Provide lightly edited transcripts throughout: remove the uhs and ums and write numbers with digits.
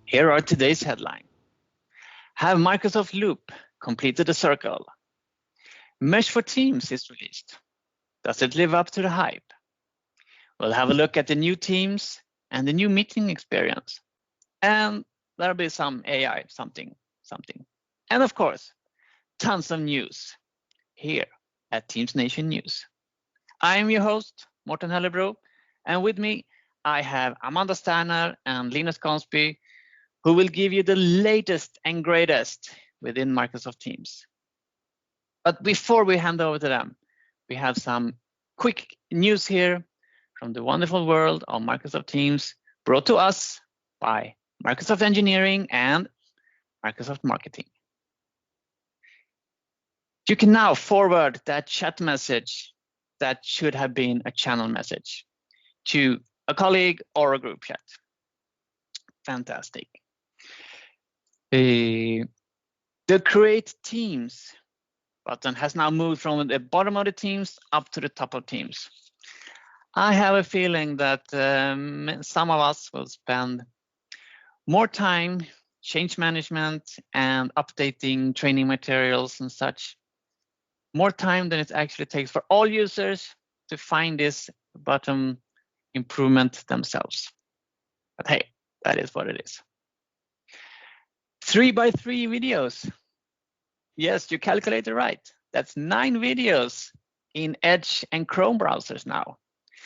Here are today's headlines. Have Microsoft Loop completed the circle? Mesh for Teams is released. Does it live up to the hype? We'll have a look at the new Teams and the new meeting experience. And there'll be some AI, something. And of course, tons of news here at Teams Nation News. I am your host, Mårten Hellebro, and with me, I have Amanda Sterner and Linus Cansby, who will give you the latest and greatest within Microsoft Teams. But before we hand over to them, we have some quick news here from the wonderful world of Microsoft Teams, brought to us by Microsoft Engineering and Microsoft Marketing. You can now forward that chat message that should have been a channel message to a colleague or a group chat. Fantastic. The Create Teams button has now moved from the bottom of the Teams up to the top of Teams. I have a feeling that some of us will spend more time change management and updating training materials and such, more time than it actually takes for all users to find this button improvement themselves. But hey, that is what it is. 3x3 videos. Yes, you calculated right. That's 9 videos in Edge and Chrome browsers now.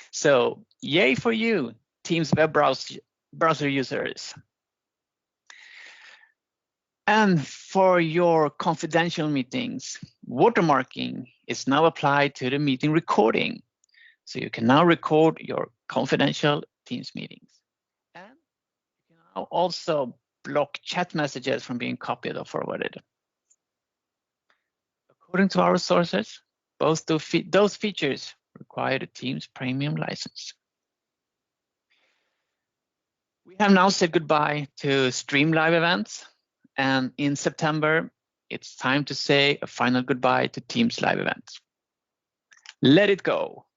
So yay for you, Teams web browser users. And for your confidential meetings, watermarking is now applied to the meeting recording. So you can now record your confidential Teams meetings. And you can now also block chat messages from being copied or forwarded. According to our sources, both those features require the Teams premium license. We have now said goodbye to Stream Live events, and in September, it's time to say a final goodbye to Teams Live events. Let it go,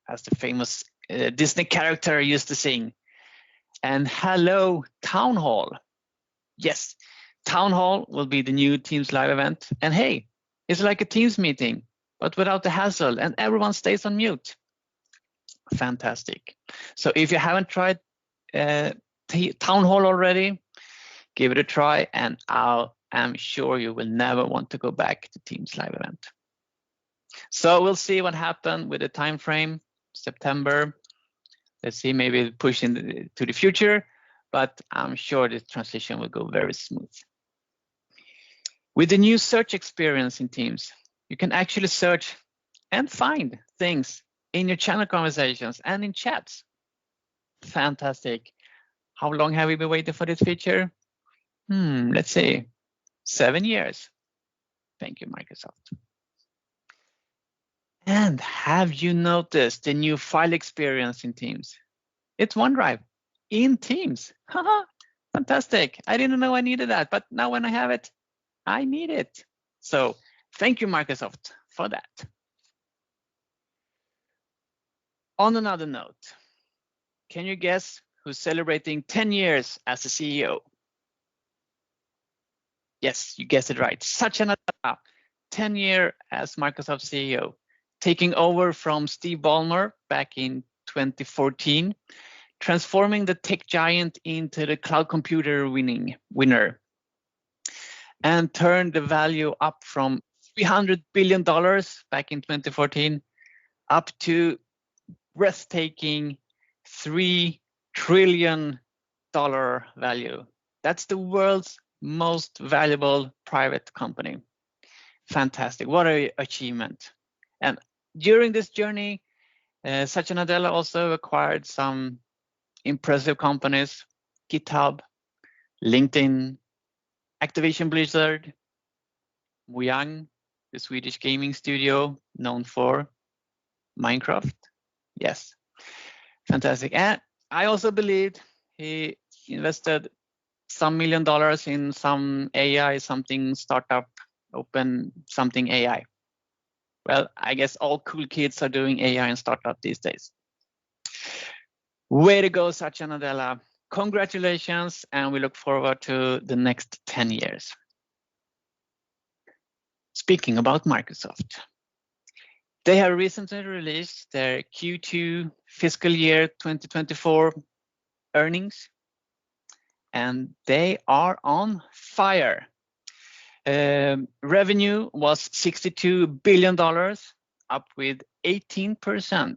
as the famous Disney character used to sing. And hello, Town Hall. Yes, Town Hall will be the new Teams Live event. And hey, it's like a Teams meeting, but without the hassle, and everyone stays on mute. Fantastic. So if you haven't tried Town Hall already, give it a try, and I'm sure you will never want to go back to Teams Live event. So we'll see what happened with the time frame, September. Let's see, maybe push to the future, but I'm sure the transition will go very smooth. With the new search experience in Teams, you can actually search and find things in your channel conversations and in chats. Fantastic. How long have we been waiting for this feature? Let's see, 7 years. Thank you, Microsoft. And have you noticed the new file experience in Teams? It's OneDrive in Teams. Haha, fantastic. I didn't know I needed that, but now when I have it, I need it. So thank you, Microsoft, for that. On another note, can you guess who's celebrating 10 years as a CEO? Yes, you guessed it right. Satya Nadella, 10 years as Microsoft CEO, taking over from Steve Ballmer back in 2014, transforming the tech giant into the cloud computer winner, and turned the value up from $300 billion back in 2014 up to breathtaking $3 trillion value. That's the world's most valuable private company. Fantastic, what an achievement. And during this journey, Satya Nadella also acquired some impressive companies: GitHub, LinkedIn, Activision Blizzard, Mojang, the Swedish gaming studio known for Minecraft. Yes, fantastic. And I also believed he invested some $1 million in some AI, something startup, open something AI. Well, I guess all cool kids are doing AI and startup these days. Way to go, Satya Nadella. congratulations, and we look forward to the next 10 years. Speaking about Microsoft, they have recently released their Q2 fiscal year 2024 earnings, and they are on fire. Revenue was $62 billion, up with 18%,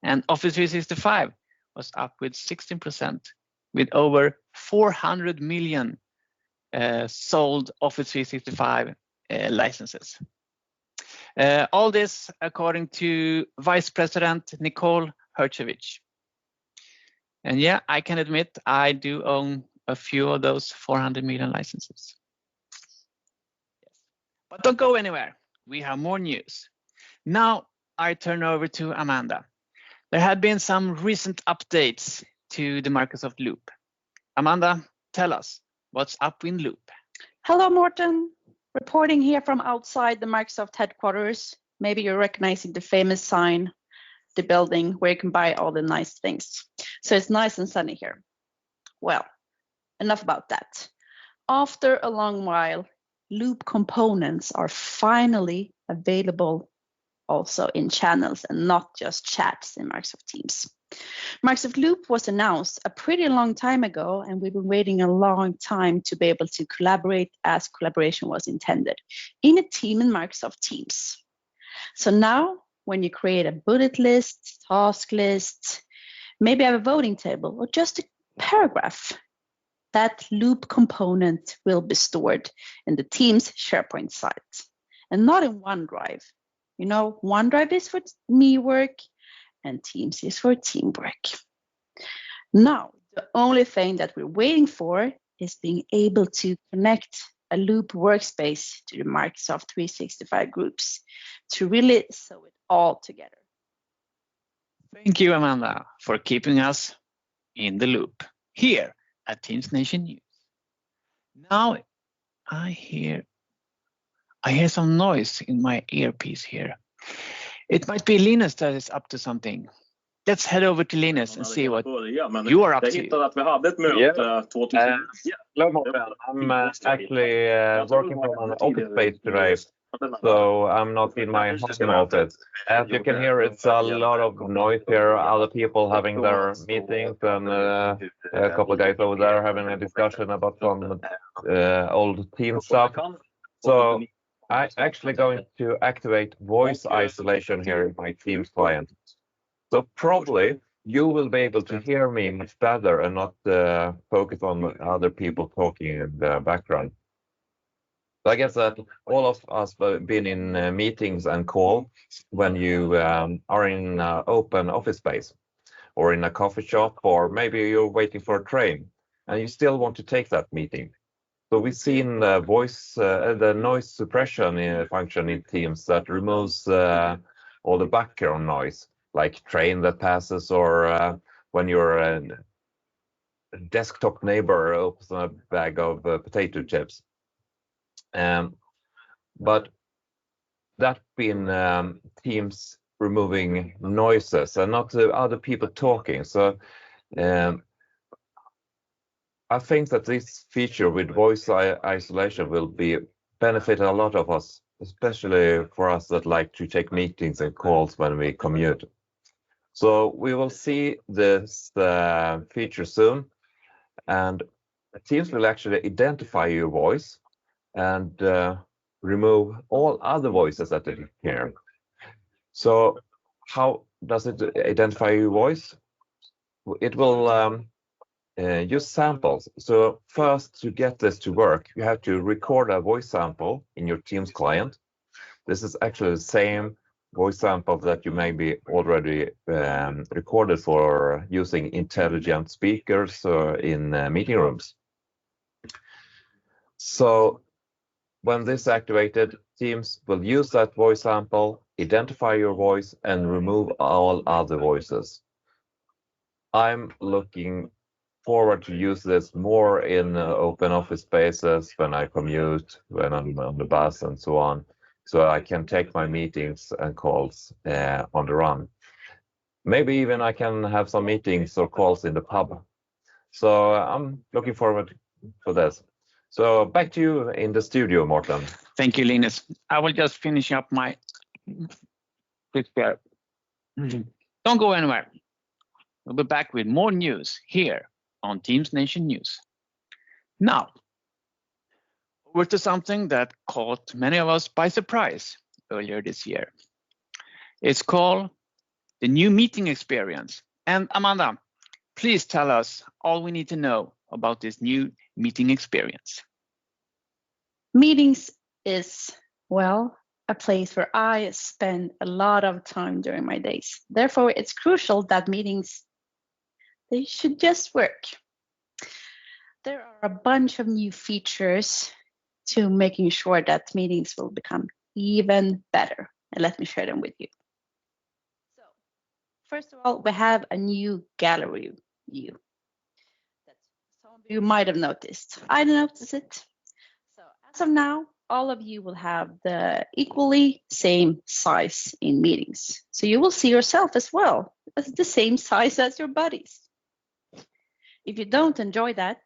and Office 365 was up with 16%, with over 400 million sold Office 365 licenses. All this according to Vice President Nicole Herchevich. And yeah, I can admit I do own a few of those 400 million licenses. Yes. But don't go anywhere. We have more news. Now I turn over to Amanda. There have been some recent updates to the Microsoft Loop. Amanda, tell us what's up in Loop. Hello, Mårten. Reporting here from outside the Microsoft headquarters. Maybe you're recognizing the famous sign, the building where you can buy all the nice things. So it's nice and sunny here. Well, enough about that. After a long while, Loop components are finally available also in channels and not just chats in Microsoft Teams. Microsoft Loop was announced a pretty long time ago, and we've been waiting a long time to be able to collaborate as collaboration was intended in a team in Microsoft Teams. So now, when you create a bullet list, task list, maybe have a voting table or just a paragraph, that Loop component will be stored in the Teams SharePoint site and not in OneDrive. You know, OneDrive is for me work and Teams is for teamwork. Now, the only thing that we're waiting for is being able to connect a Loop workspace to the Microsoft 365 groups to really sew it all together. Thank you, Amanda, for keeping us in the loop here at Teams Nation News. Now I hear some noise in my earpiece here. It might be Linus that is up to something. Let's head over to Linus and see what you are up to. Hello, Mårten. I'm actually working from an office space today, so I'm not in my home office. As you can hear, it's a lot of noise here. Other people having their meetings, and a couple of guys over there having a discussion about some old team stuff. So I'm actually going to activate voice isolation here in my Teams client. So probably you will be able to hear me much better and not focus on other people talking in the background. So I guess that all of us have been in meetings and calls when you are in open office space or in a coffee shop, or maybe you're waiting for a train and you still want to take that meeting. So we've seen the noise suppression function in Teams that removes all the background noise, like train that passes, or when your desktop neighbor opens a bag of potato chips. But that's been Teams removing noises and not other people talking. So I think that this feature with voice isolation will benefit a lot of us, especially for us that like to take meetings and calls when we commute. So we will see this feature soon, and Teams will actually identify your voice and remove all other voices that you hear. So how does it identify your voice? It will use samples. So first, to get this to work, you have to record a voice sample in your Teams client. This is actually the same voice sample that you maybe already recorded for using intelligent speakers in meeting rooms. So when this is activated, Teams will use that voice sample, identify your voice, and remove all other voices. I'm looking forward to use this more in open office spaces when I commute, when I'm on the bus and so on, so I can take my meetings and calls on the run. Maybe even I can have some meetings or calls in the pub. So I'm looking forward to this. So back to you in the studio, Mårten. Thank you, Linus. I will just finish up my picture. Don't go anywhere. We'll be back with more news here on Teams Nation News. Now, over to something that caught many of us by surprise earlier this year. It's called the new meeting experience. And Amanda, please tell us all we need to know about this new meeting experience. Meetings is, well, a place where I spend a lot of time during my days. Therefore, it's crucial that meetings, they should just work. There are a bunch of new features to making sure that meetings will become even better. And let me share them with you. So, first of all, we have a new gallery view that some of you might have noticed. I noticed it. So as of now, all of you will have the equally same size in meetings. So you will see yourself as well as the same size as your buddies. If you don't enjoy that,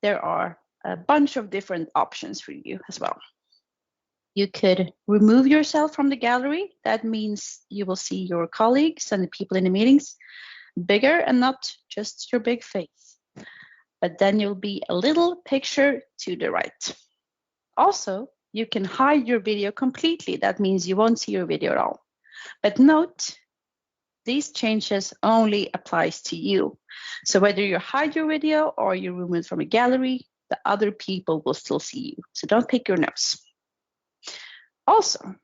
there are a bunch of different options for you as well. You could remove yourself from the gallery. That means you will see your colleagues and the people in the meetings bigger and not just your big face. But then you'll be a little picture to the right. Also, you can hide your video completely. That means you won't see your video at all. But note, these changes only applies to you. So whether you hide your video or you remove it from a gallery, the other people will still see you. So don't pick your nose. Also,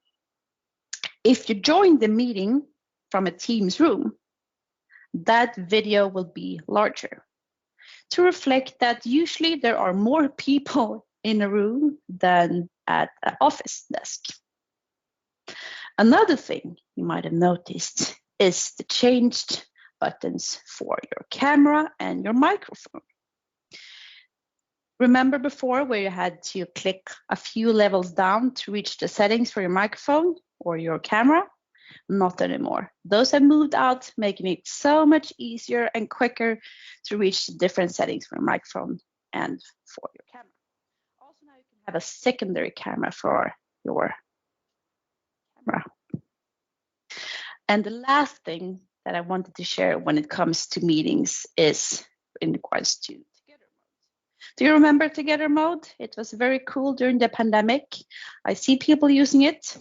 if you join the meeting from a Teams room, that video will be larger to reflect that usually there are more people in a room than at an office desk. Another thing you might have noticed is the changed buttons for your camera and your microphone. Remember before where you had to click a few levels down to reach the settings for your microphone or your camera? Not anymore. Those have moved out, making it so much easier and quicker to reach the different settings for your microphone and for your camera. Also now you can have a secondary camera for your camera. And the last thing that I wanted to share when it comes to meetings is in regards to Together Mode. Do you remember Together Mode? It was very cool during the pandemic. I see people using it,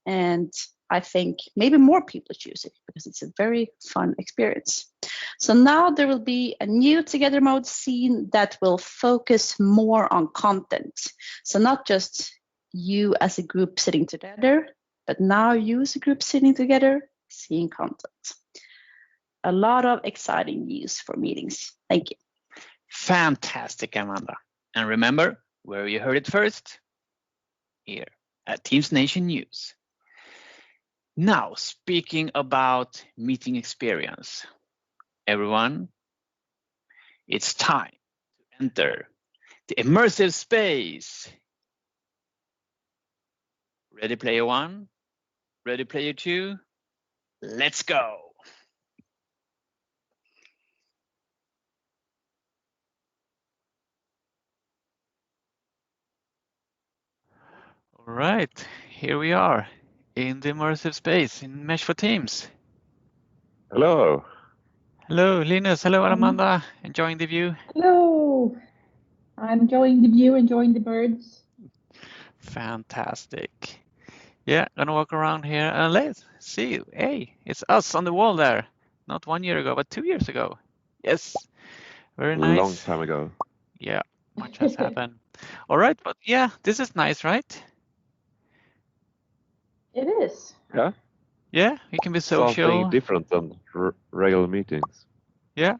and I think maybe more people choose it because it's a very fun experience. So now there will be a new Together Mode scene that will focus more on content. So not just you as a group sitting together, but now you as a group sitting together, seeing content. A lot of exciting news for meetings. Thank you. Fantastic, Amanda. And remember where you heard it first? Here at Teams Nation News. Now, speaking about meeting experience, everyone, it's time to enter the immersive space. Ready, player one? Ready, player two? Let's go. All right, here we are in the immersive space in Mesh for Teams. Hello. Hello, Linus. Hello, Amanda. Enjoying the view? Hello. I'm enjoying the view, enjoying the birds. Fantastic. Yeah, gonna walk around here and let's see. Hey, it's us on the wall there. Not 1 year ago, but 2 years ago. Yes, very nice. Long time ago. Yeah, much has happened. All right, but yeah, this is nice, right? It is. Yeah. Yeah, we can be social. Something different than regular meetings. Yeah.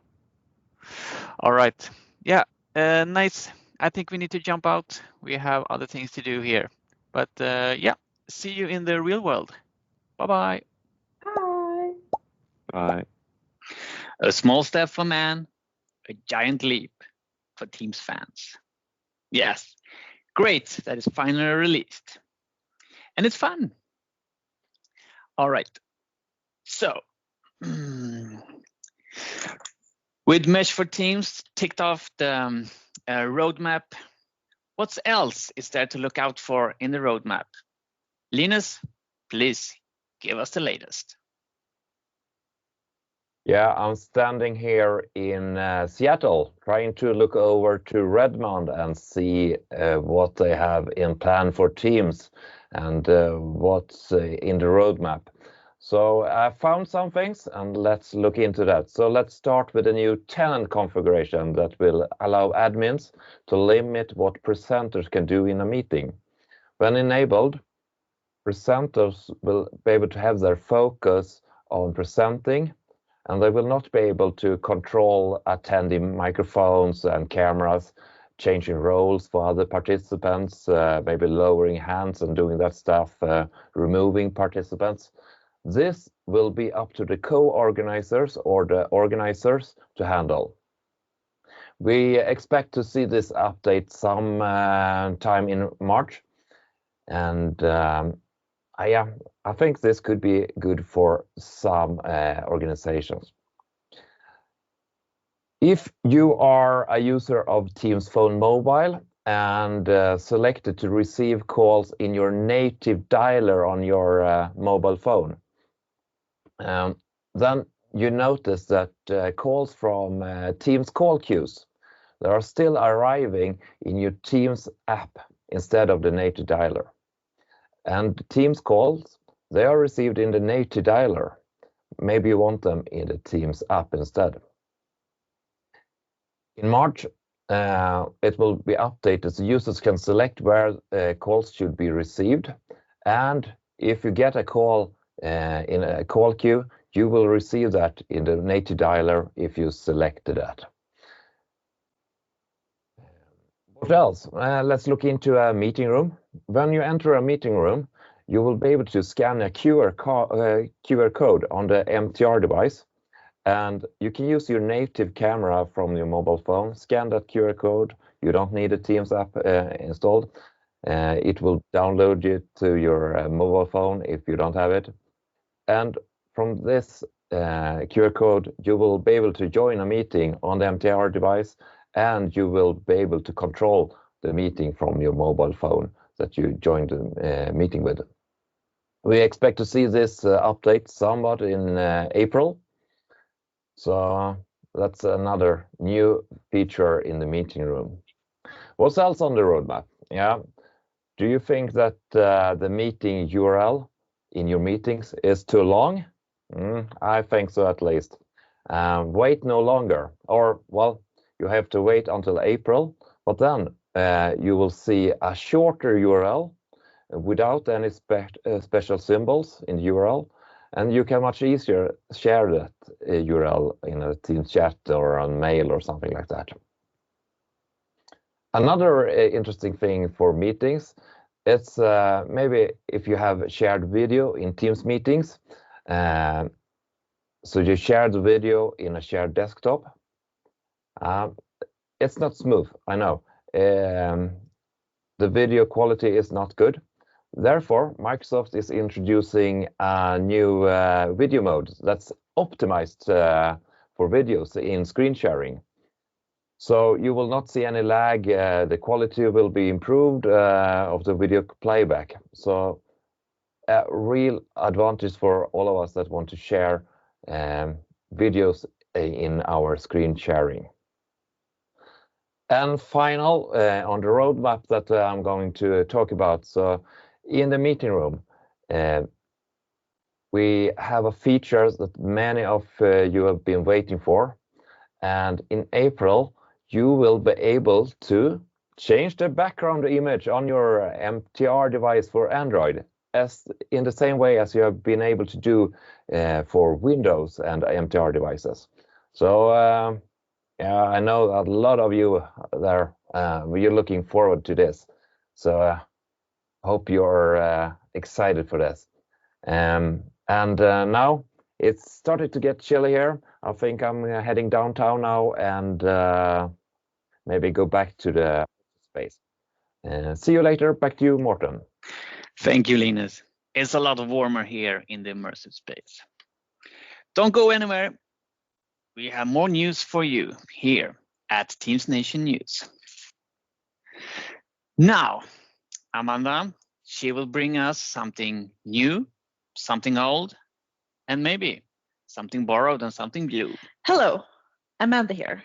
All right. Yeah, nice. I think we need to jump out. We have other things to do here. But yeah, see you in the real world. Bye-bye. Bye. Bye. A small step for man, a giant leap for Teams fans. Yes, great that is finally released. And it's fun. All right. So, With Mesh for Teams ticked off the roadmap, what else is there to look out for in the roadmap? Linus, please give us the latest. Yeah, I'm standing here in Seattle, trying to look over to Redmond and see what they have in plan for Teams and what's in the roadmap. So I found some things and let's look into that. So let's start with a new tenant configuration that will allow admins to limit what presenters can do in a meeting. When enabled, presenters will be able to have their focus on presenting, and they will not be able to control attending microphones and cameras, changing roles for other participants, maybe lowering hands and doing that stuff, removing participants. This will be up to the co-organizers or the organizers to handle. We expect to see this update some time in March, and I think this could be good for some organizations. If you are a user of Teams Phone Mobile and selected to receive calls in your native dialer on your mobile phone, then you notice that calls from Teams call queues, they are still arriving in your Teams app instead of the native dialer. And Teams calls, they are received in the native dialer. Maybe you want them in the Teams app instead. In March, it will be updated so users can select where calls should be received. And if you get a call in a call queue, you will receive that in the native dialer if you selected that. What else? Let's look into a meeting room. When you enter a meeting room, you will be able to scan a QR code on the MTR device, and you can use your native camera from your mobile phone, scan that QR code. You don't need a Teams app installed. It will download it to your mobile phone if you don't have it. And from this QR code, you will be able to join a meeting on the MTR device, and you will be able to control the meeting from your mobile phone that you joined the meeting with. We expect to see this update somewhat in April. So that's another new feature in the meeting room. What else on the roadmap? Yeah. Do you think that the meeting URL in your meetings is too long? I think so, at least. Wait no longer, or well, you have to wait until April, but then you will see a shorter URL without any special symbols in the URL, and you can much easier share that URL in a Teams chat or on mail or something like that. Another interesting thing for meetings, it's maybe if you have shared video in Teams meetings, so you share the video in a shared desktop. It's not smooth, I know. The video quality is not good. Therefore, Microsoft is introducing a new video mode that's optimized for videos in screen sharing. So you will not see any lag. The quality will be improved of the video playback. So a real advantage for all of us that want to share videos in our screen sharing. And final, on the roadmap that I'm going to talk about. So in the meeting room, we have a feature that many of you have been waiting for. And in April, you will be able to change the background image on your MTR device for Android, as in the same way as you have been able to do for Windows and MTR devices. So yeah, I know a lot of you there, you're looking forward to this. So hope you're excited for this. And now it's started to get chilly here. I think I'm heading downtown now and maybe go back to the space. See you later. Back to you, Mårten. Thank you, Linus. It's a lot warmer here in the immersive space. Don't go anywhere. we have more news for you here at Teams Nation News. Now, Amanda, she will bring us something new, something old, and maybe something borrowed and something blue. Hello, Amanda here.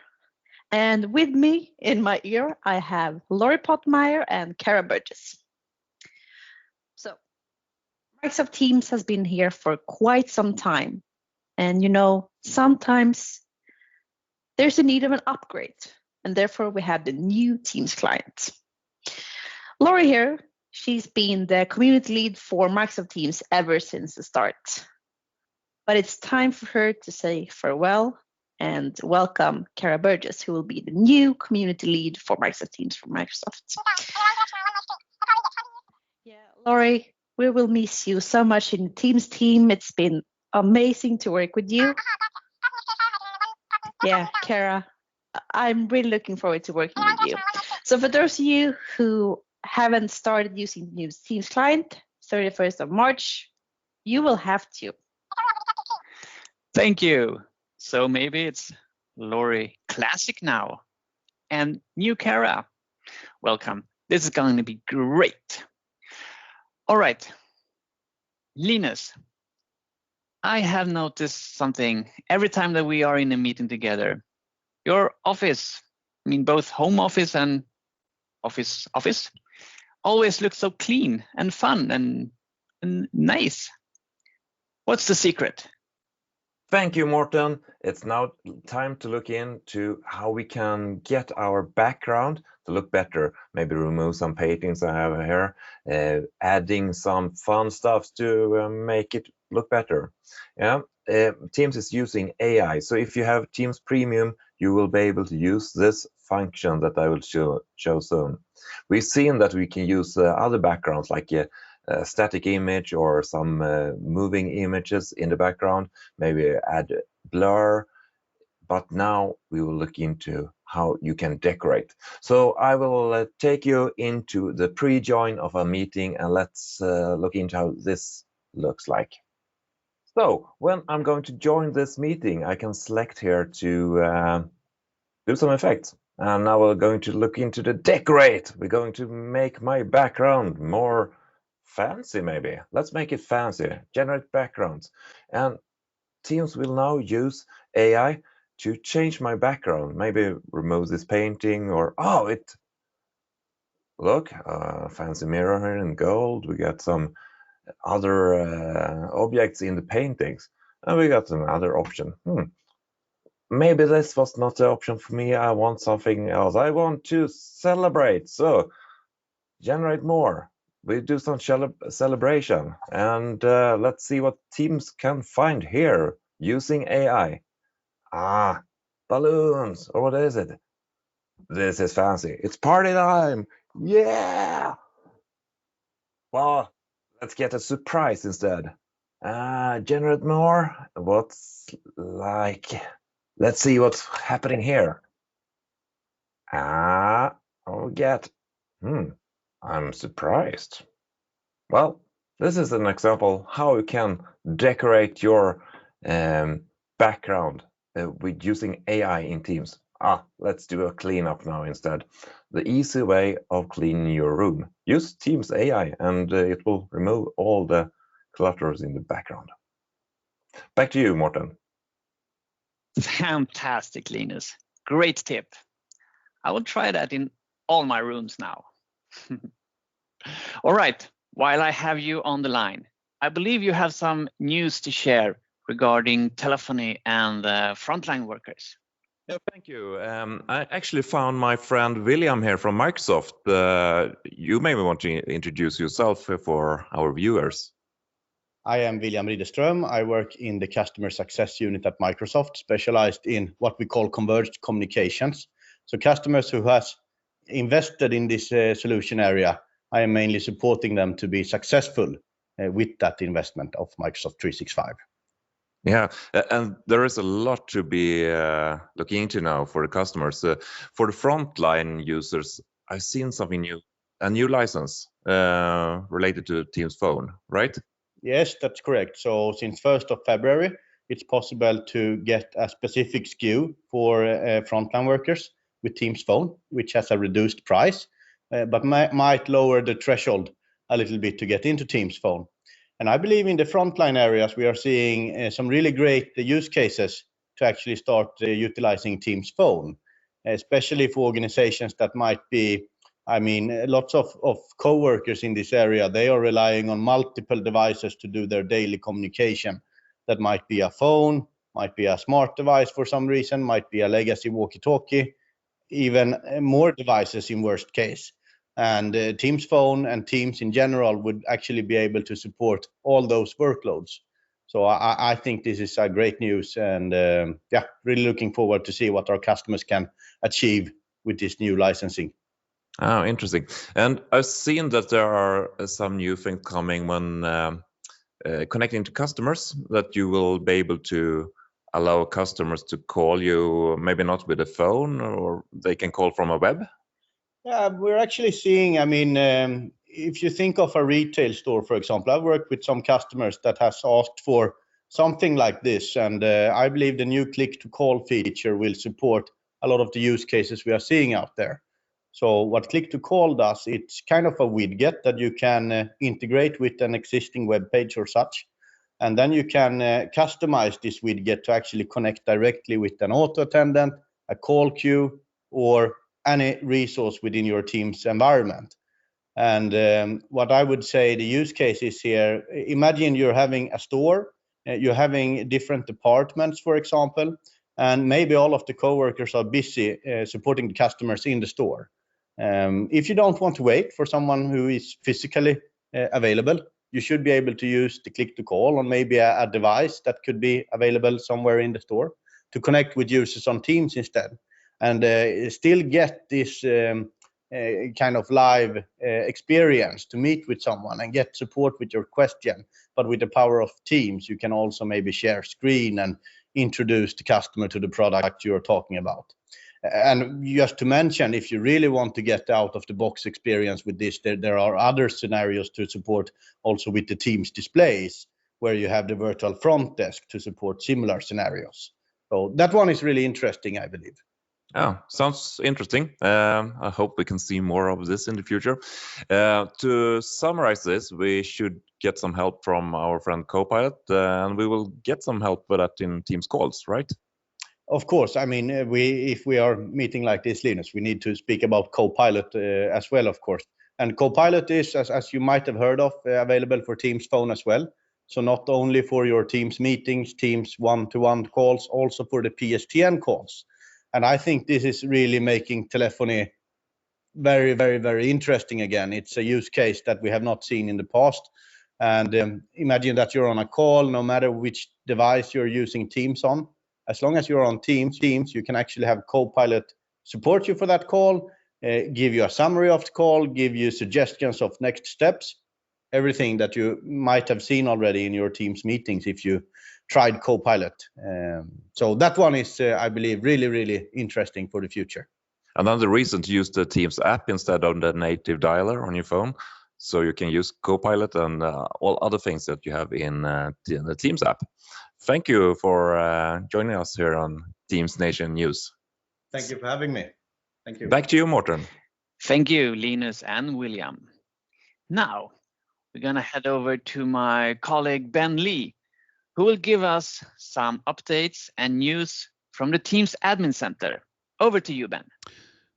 And with me in my ear, I have Laurie Pottmeyer and Kara Burgess. So, Microsoft Teams has been here for quite some time. And you know, sometimes there's a need of an upgrade, and therefore we have the new Teams client. Laurie here, she's been the community lead for Microsoft Teams ever since the start. But it's time for her to say farewell and welcome Kara Burgess, who will be the new community lead for Microsoft Teams from Microsoft. Yeah, Laurie, we will miss you so much in the Teams team. It's been amazing to work with you. Yeah, Kara, I'm really looking forward to working with you. So for those of you who haven't started using the new Teams client, 31st of March, you will have to. Thank you. So maybe it's Laurie Classic now. And new Kara, welcome. This is going to be great. All right, Linus, I have noticed something every time that we are in a meeting together. Your office, I mean, both home office and office, always looks so clean and fun and nice. What's the secret? Thank you, Mårten. It's now time to look into how we can get our background to look better. Maybe remove some paintings I have here, adding some fun stuff to make it look better. Yeah, Teams is using AI. So if you have Teams Premium, you will be able to use this function that I will show soon. We've seen that we can use other backgrounds like a static image or some moving images in the background, maybe add blur, but now we will look into how you can decorate. So I will take you into the pre-join of a meeting, and let's look into how this looks like. So when I'm going to join this meeting, I can select here to do some effects. And now we're going to look into the decorate. We're going to make my background more fancy, maybe. Let's make it fancy. Generate backgrounds. And Teams will now use AI to change my background. Maybe remove this painting or, look, fancy mirror here in gold. We got some other objects in the paintings. And we got another option. Maybe this was not the option for me. I want something else. I want to celebrate. So generate more. We do some celebration, and let's see what Teams can find here using AI. Balloons, or what is it? This is fancy. It's party time. Yeah. Well, let's get a surprise instead. Generate more. What's like? Let's see what's happening here. I'm surprised. Well, this is an example how you can decorate your background with using AI in Teams. Let's do a cleanup now instead. The easy way of cleaning your room. Use Teams AI and it will remove all the clutters in the background. Back to you, Mårten. Fantastic, Linus. Great tip. I will try that in all my rooms now. All right, while I have you on the line, I believe you have some news to share regarding telephony and frontline workers. Yeah, thank you. I actually found my friend William here from Microsoft. You maybe want to introduce yourself for our viewers. I am William Ridderström. I work in the customer success unit at Microsoft, specialized in what we call converged communications. So customers who has invested in this solution area, I am mainly supporting them to be successful with that investment of Microsoft 365. Yeah, and there is a lot to be looking into now for the customers. For the frontline users, I've seen something new, a new license related to Teams Phone, right? Yes, that's correct. So since 1st of February, it's possible to get a specific SKU for frontline workers with Teams Phone, which has a reduced price, but might lower the threshold a little bit to get into Teams Phone. And I believe in the frontline areas, we are seeing some really great use cases to actually start utilizing Teams Phone, especially for organizations that might be, lots of co-workers in this area, they are relying on multiple devices to do their daily communication. That might be a phone, might be a smart device for some reason, might be a legacy walkie-talkie, even more devices in worst case. And Teams Phone and Teams in general would actually be able to support all those workloads. So I think this is a great news, and really looking forward to see what our customers can achieve with this new licensing. Oh, interesting. And I've seen that there are some new things coming when connecting to customers, that you will be able to allow customers to call you, maybe not with a phone, or they can call from a web. Yeah, we're actually seeing, if you think of a retail store, for example, I've worked with some customers that has asked for something like this, and I believe the new click-to-call feature will support a lot of the use cases we are seeing out there. So what click-to-call does, it's kind of a widget that you can integrate with an existing web page or such, and then you can customize this widget to actually connect directly with an auto attendant, a call queue, or any resource within your Teams environment. And what I would say the use case is here, imagine you're having a store, you're having different departments, for example, and maybe all of the coworkers are busy supporting the customers in the store. If you don't want to wait for someone who is physically available, you should be able to use the click-to-call on maybe a device that could be available somewhere in the store to connect with users on Teams instead, and still get this kind of live experience to meet with someone and get support with your question. But with the power of Teams, you can also maybe share screen and introduce the customer to the product you're talking about. And just to mention, if you really want to get out of the box experience with this, there are other scenarios to support also with the Teams displays, where you have the virtual front desk to support similar scenarios. So that one is really interesting, I believe. Oh, sounds interesting. I hope we can see more of this in the future. To summarize this, we should get some help from our friend Copilot, and we will get some help with that in Teams calls, right? Of course. If we are meeting like this, Linus, we need to speak about Copilot as well, of course. And Copilot is, as you might have heard of, available for Teams Phone as well. So not only for your Teams meetings, Teams one-to-one calls, also for the PSTN calls. And I think this is really making telephony very, very, very interesting again. It's a use case that we have not seen in the past. And imagine that you're on a call, no matter which device you're using Teams on. As long as you're on Teams, you can actually have Copilot support you for that call, give you a summary of the call, give you suggestions of next steps, everything that you might have seen already in your Teams meetings if you tried Copilot. So that one is, I believe, really, really interesting for the future. Another reason to use the Teams app instead of the native dialer on your phone, so you can use Copilot and all other things that you have in the Teams app. Thank you for joining us here on Teams Nation News. Thank you for having me. Thank you. Back to you, Mårten. Thank you, Linus and William. Now, we're going to head over to my colleague Ben Lee, who will give us some updates and news from the Teams Admin Center. Over to you, Ben.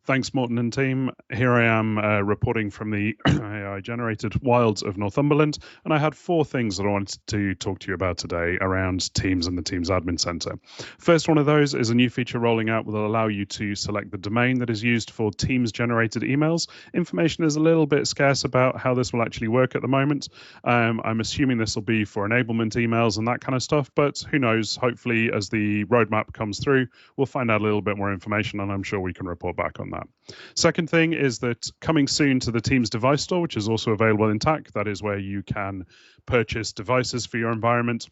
Thanks, Mårten and team. Here I am reporting from the AI-generated wilds of Northumberland, and I had 4 things that I wanted to talk to you about today around Teams and the Teams Admin Center. First one of those is a new feature rolling out that will allow you to select the domain that is used for Teams-generated emails. Information is a little bit scarce about how this will actually work at the moment. I'm assuming this will be for enablement emails and that kind of stuff, but who knows? Hopefully, as the roadmap comes through, we'll find out a little bit more information, and I'm sure we can report back on that. Second thing is that coming soon to the Teams device store, which is also available in TAC, that is where you can purchase devices for your environment.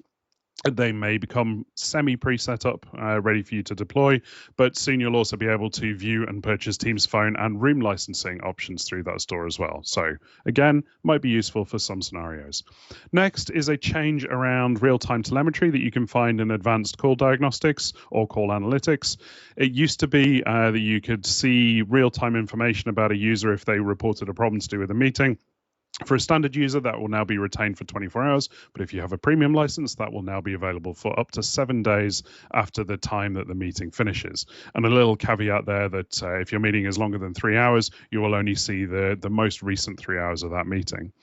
They may become semi-pre-set up, ready for you to deploy, but soon you'll also be able to view and purchase Teams Phone and room licensing options through that store as well. So again, might be useful for some scenarios. Next is a change around real-time telemetry that you can find in advanced call diagnostics or call analytics. It used to be that you could see real-time information about a user if they reported a problem to do with a meeting. For a standard user, that will now be retained for 24 hours, but if you have a premium license, that will now be available for up to 7 days after the time that the meeting finishes. And a little caveat there that if your meeting is longer than 3 hours, you will only see the most recent 3 hours of that meeting.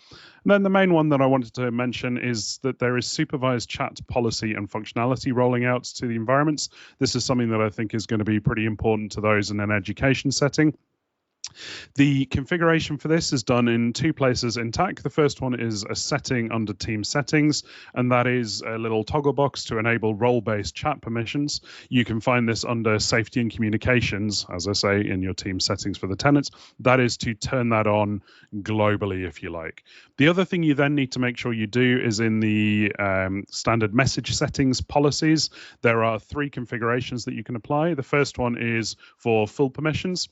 And then the main one that I wanted to mention is that there is supervised chat policy and functionality rolling out to the environments. This is something that I think is going to be pretty important to those in an education setting. The configuration for this is done in 2 places in TAC. The first one is a setting under Team Settings, and that is a little toggle box to enable role-based chat permissions. You can find this under Safety and Communications, as I say, in your Team Settings for the tenants. That is to turn that on globally, if you like. The other thing you then need to make sure you do is in the standard message settings policies. There are 3 configurations that you can apply. The first one is for full permissions.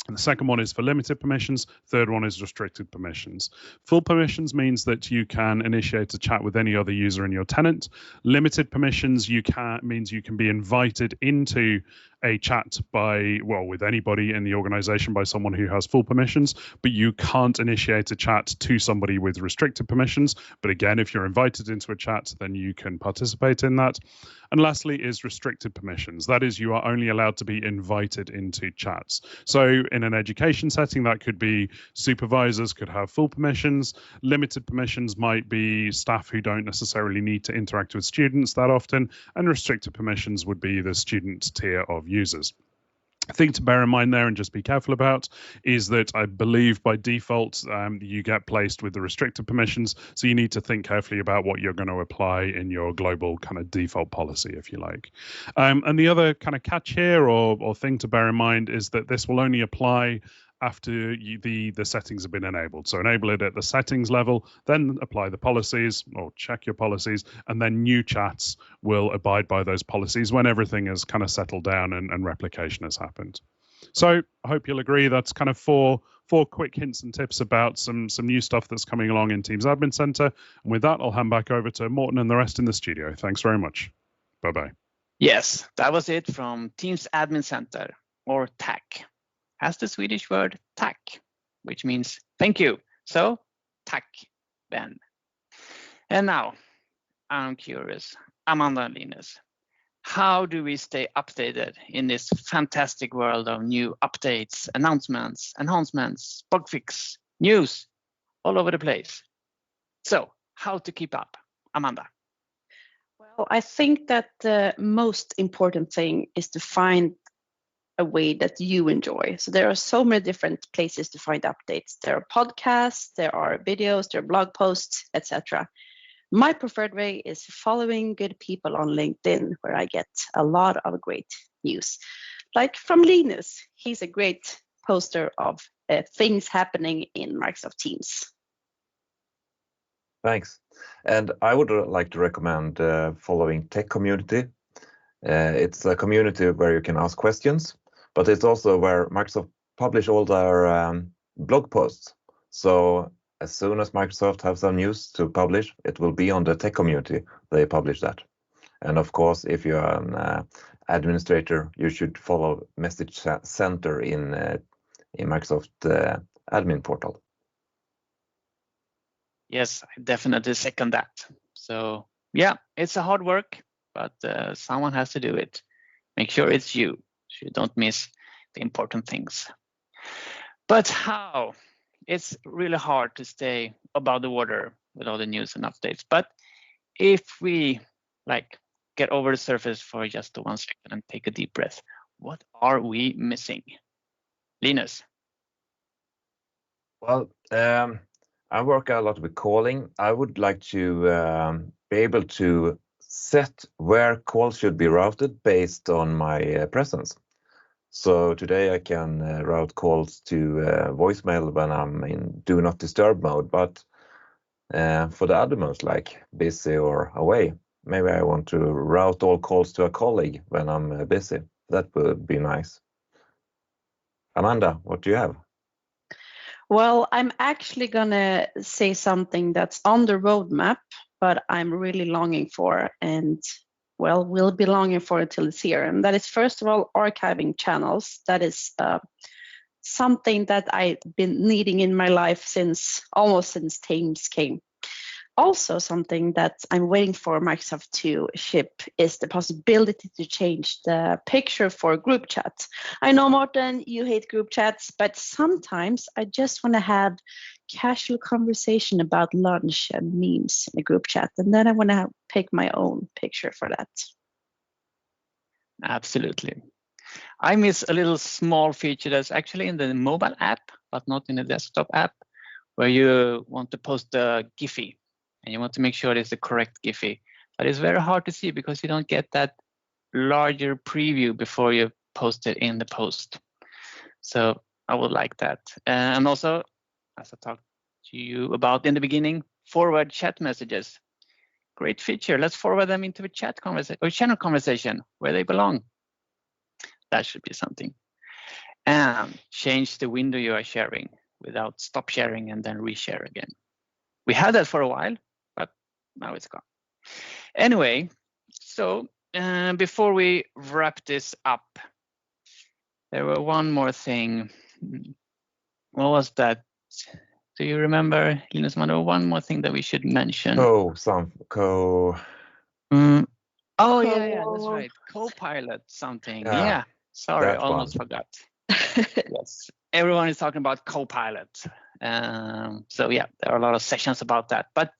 And the second one is for limited permissions. Third one is restricted permissions. Full permissions means that you can initiate a chat with any other user in your tenant. Limited permissions means you can be invited into a chat with anybody in the organization by someone who has full permissions, but you can't initiate a chat to somebody with restricted permissions. But again, if you're invited into a chat, then you can participate in that. And lastly is restricted permissions. That is, you are only allowed to be invited into chats. So in an education setting, that could be supervisors could have full permissions. Limited permissions might be staff who don't necessarily need to interact with students that often. And restricted permissions would be the student tier of users. A thing to bear in mind there and just be careful about is that I believe by default you get placed with the restricted permissions, so you need to think carefully about what you're going to apply in your global kind of default policy, if you like. And the other kind of catch here or thing to bear in mind is that this will only apply after the settings have been enabled. So enable it at the settings level, then apply the policies or check your policies, and then new chats will abide by those policies when everything has kind of settled down and replication has happened. So I hope you'll agree that's kind of four quick hints and tips about some new stuff that's coming along in Teams Admin Center. And with that, I'll hand back over to Mårten and the rest in the studio. Thanks very much. Bye-bye. Yes, that was it from Teams Admin Center, or TAC. Has the Swedish word tack, which means thank you. So tack, Ben. And now I'm curious, Amanda and Linus, how do we stay updated in this fantastic world of new updates, announcements, enhancements, bug fix, news all over the place? So how to keep up, Amanda? Well, I think that the most important thing is to find a way that you enjoy. So there are so many different places to find updates. There are podcasts, there are videos, there are blog posts, etc. My preferred way is following good people on LinkedIn, where I get a lot of great news. Like from Linus, he's a great poster of things happening in Microsoft Teams. Thanks. And I would like to recommend following Tech Community. It's a community where you can ask questions, but it's also where Microsoft publish all their blog posts. So as soon as Microsoft has some news to publish, it will be on the Tech Community. They publish that. And of course, if you're an administrator, you should follow Message Center in Microsoft admin portal. Yes, I definitely second that. So yeah, it's a hard work, but someone has to do it. Make sure it's you, so you don't miss the important things. But how? It's really hard to stay above the water with all the news and updates. But if we get over the surface for just 1 second and take a deep breath, what are we missing? Linus? Well, I work a lot with calling. I would like to be able to set where calls should be routed based on my presence. So today I can route calls to voicemail when I'm in do not disturb mode, but for the other modes like busy or away, Maybe I want to route all calls to a colleague when I'm busy. That would be nice. Amanda, what do you have? Well, I'm actually gonna say something that's on the roadmap, but I'm really longing for, and well, we'll be longing for until it's here. And that is, first of all, archiving channels. That is something that I've been needing in my life almost since Teams came. Also, something that I'm waiting for Microsoft to ship is the possibility to change the picture for group chat. I know, Mårten, you hate group chats, but sometimes I just want to have casual conversation about lunch and memes in a group chat, and then I want to pick my own picture for that. Absolutely. I miss a little small feature that's actually in the mobile app, but not in the desktop app, where you want to post a Giphy. And you want to make sure it's the correct Giphy. But it's very hard to see because you don't get that larger preview before you post it in the post. So I would like that. And also, as I talked to you about in the beginning, forward chat messages. Great feature. Let's forward them into a chat conversation or channel conversation where they belong. That should be something. And change the window you are sharing without stop sharing and then reshare again. We had that for a while, but now it's gone. Anyway, so before we wrap this up, there were one more thing. What was that? Do you remember, Linus Cansby? One more thing that we should mention. Oh, yeah, that's right. Copilot something. Yeah. Sorry, almost forgot. Yes, everyone is talking about Copilot. So yeah, there are a lot of sessions about that. But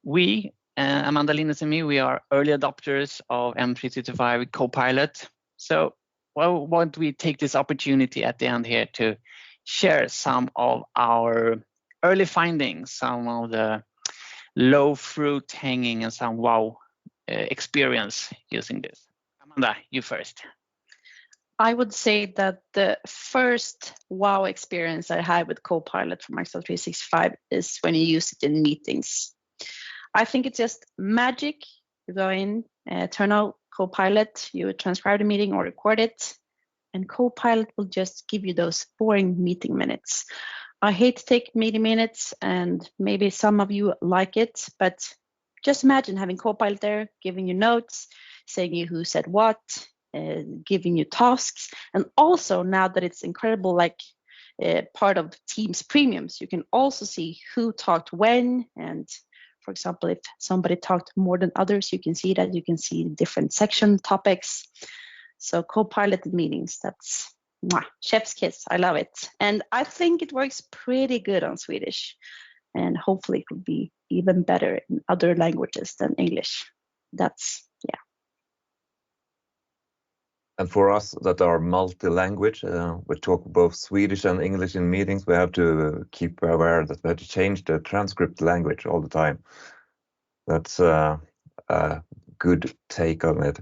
we, Amanda, Linus, and me, we are early adopters of M365 Copilot. So why don't we take this opportunity at the end here to share some of our early findings, some of the low fruit hanging, and some wow experience using this. Amanda, you first. I would say that the first wow experience I had with Copilot for Microsoft 365 is when you use it in meetings. I think it's just magic. You go in, turn on Copilot, you transcribe the meeting or record it, and Copilot will just give you those boring meeting minutes. I hate to take meeting minutes, and maybe some of you like it, but just imagine having Copilot there, giving you notes, saying you who said what, giving you tasks. And also, now that it's incredible, like part of the Teams premiums, you can also see who talked when. And for example, if somebody talked more than others, you can see that. You can see different section topics. So Copilot in meetings, that's chef's kiss. I love it. And I think it works pretty good on Swedish. And hopefully it will be even better in other languages than English. That's, yeah. And for us that are multi-language, we talk both Swedish and English in meetings, we have to keep aware that we have to change the transcript language all the time. That's a good take on it.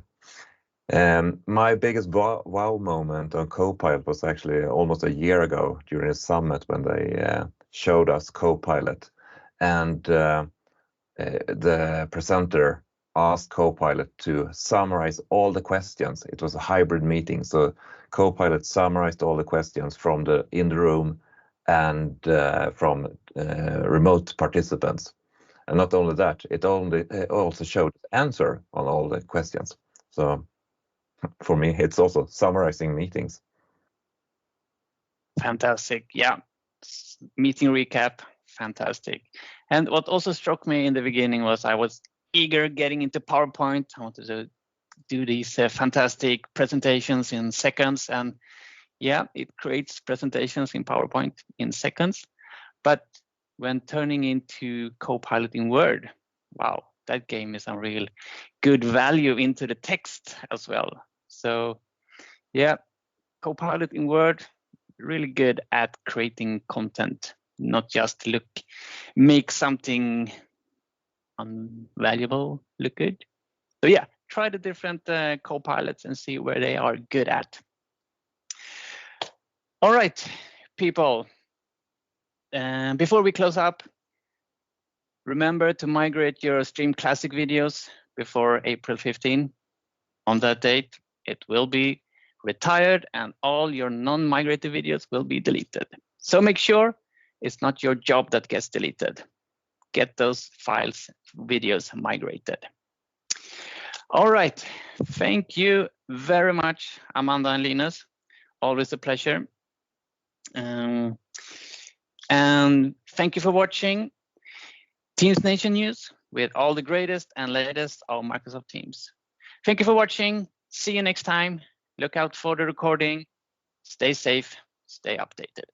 My biggest wow moment on Copilot was actually almost a year ago during a summit when they showed us Copilot, and the presenter asked Copilot to summarize all the questions. It was a hybrid meeting, so Copilot summarized all the questions from in the room and from remote participants. And not only that, it also showed the answer on all the questions. So for me, it's also summarizing meetings. Fantastic. Yeah. Meeting recap. Fantastic. And what also struck me in the beginning was I was eager getting into PowerPoint. I wanted to do these fantastic presentations in seconds. And yeah, it creates presentations in PowerPoint in seconds. But when turning into Copilot in Word, wow, that gave me some real good value into the text as well. So yeah, Copilot in Word, really good at creating content, not just make something unvaluable look good. So yeah, try the different Copilots and see where they are good at. All right, people. Before we close up, remember to migrate your Stream Classic videos before April 15. On that date, it will be retired and all your non-migrated videos will be deleted. So make sure it's not your job that gets deleted. Get those files, videos migrated. All right, thank you very much, Amanda and Linus. Always a pleasure. And thank you for watching Teams Nation News with all the greatest and latest of Microsoft Teams. Thank you for watching. See you next time. Look out for the recording. Stay safe, stay updated.